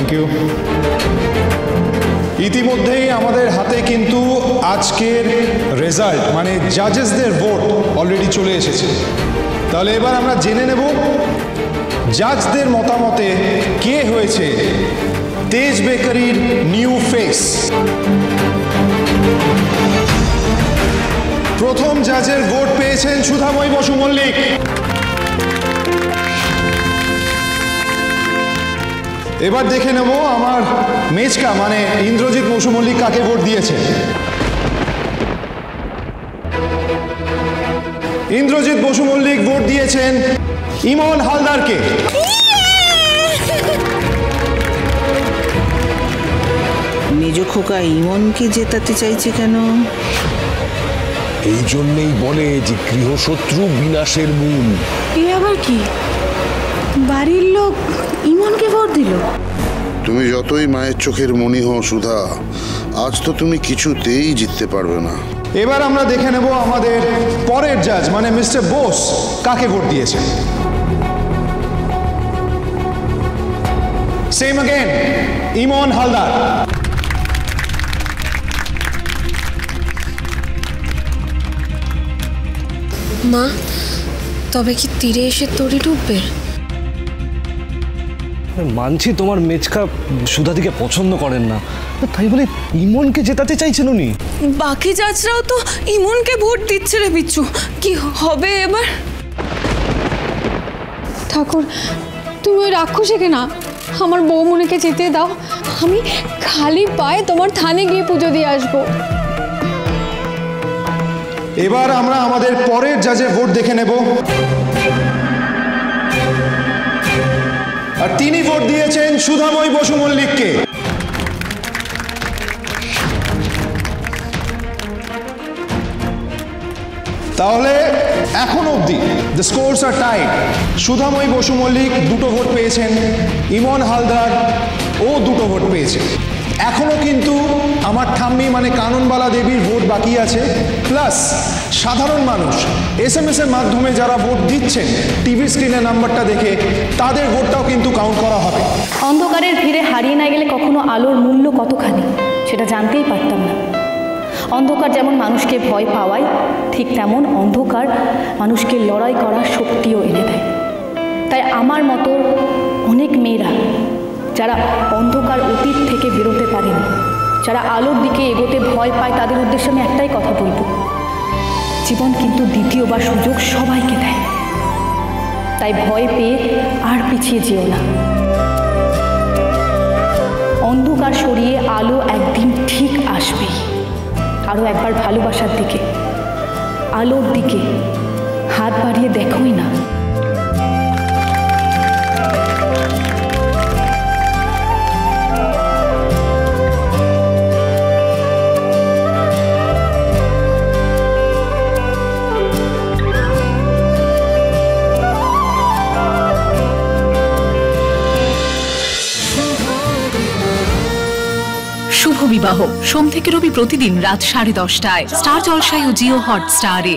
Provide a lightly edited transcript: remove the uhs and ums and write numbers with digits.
Thank you. ইতিমধ্যেই আমাদের হাতে কিন্তু আজকের রেজাল্ট মানে জাজেসদের ভোট অলরেডি চলে এসেছে। তাহলে এবার আমরা জেনে নেব জাজদের মতামতে কে হয়েছে তেজ বেকারির নিউ ফেস। প্রথম জাজের ভোট পেয়েছেন সুধাময়ী বসু মল্লিক। এবার দেখে নেব আমার মেচকা মানে ইন্দ্রজিৎ বসু মল্লিক কাকে ভোট দিয়েছে। ইন্দ্রজিৎ বসু মল্লিক ভোট দিয়েছেন ইমন হালদারকে। মেজ খোকা ইমনকে জেতাতে চাইছে কেন? এই জন্যই বলে যে গৃহশত্রু বিনাশের মূল। এ আবার কি? বাড়ির লোক ইমনকে ভোট দিল? তুমি যতই মায়ের চোখের মণি হও সুধা, আজ তো তুমি কিছুতেই জিততে পারবে না। এবার আমরা দেখে নেব আমাদের পরের জাজ মানে মিস্টার বোস কাকে ভোট দিয়েছে। সেম अगेन ইমন হালদার। মা, তবে কি তীরে এসে তরি ডুববে? মানছি তোমার মেচকা সুধাদিকে পছন্দ করেন না, তাই বলে ইমনকে জেতাতে চাইছেন উনি। বাকি জাজরাও তো ইমনকে ভোট দিচ্ছে রে বিচ্ছু, কি হবে এবার? ঠাকুর, তুমি ওই রাক্ষসীকে না আমার বৌমনিকে যেতে দাও। আমি খালি পায়ে তোমার থানে গিয়ে পুজো দিয়ে আসবো। এবার আমরা আমাদের পরের জাজের ভোট দেখে নেব। আর তিনি ভোট দিয়েছেন সুধাময়ী বসু মল্লিককে। তাহলে এখন অবধি the scores are tied. Sudhamoyee Basu Mallick 2টো ভোট পেয়েছেন, ইমন হালদার ও 2টো ভোট পেয়েছে। এখনো কিন্তু আমার ঠাম্মি মানে কাননবালা দেবীর ভোট বাকি আছে, প্লাস সাধারণ মানুষ SMS এর মাধ্যমে যারা ভোট দিচ্ছেন টিভি স্ক্রিনে নাম্বারটা দেখে তাদের ভোটটাও কিন্তু কাউন্ট করা হবে। অন্ধকারের ভিড়ে হারিয়ে না গেলে কখনো আলোর মূল্য কতখানি সেটা জানতেই পারতাম না। অন্ধকার যেমন মানুষকে ভয় পাওয়ায়, ঠিক তেমন অন্ধকার মানুষকে লড়াই করার শক্তিও এনে দেয়। তাই আমার মতো অনেক মেয়েরা যারা অন্ধকার অতীত থেকে বেরোতে পারেনি, যারা আলোর দিকে এগোতে ভয় পায়, তাদের উদ্দেশ্যে আমি একটাই কথা বলবো, জীবন কিন্তু দ্বিতীয়বার সুযোগ সবাইকে দেয়। তাই ভয় পেয়ে আর পিছিয়ে যেও না। অন্ধকার সরিয়ে আলো একদিন ঠিক আসবেই। আরও একবার ভালোবাসার দিকে, আলোর দিকে হাত বাড়িয়ে দেখোই না। শুভ বিবাহ সোম থেকে রবি প্রতিদিন রাত 10:30টায় স্টার জলসায় ও জিও হটস্টারে।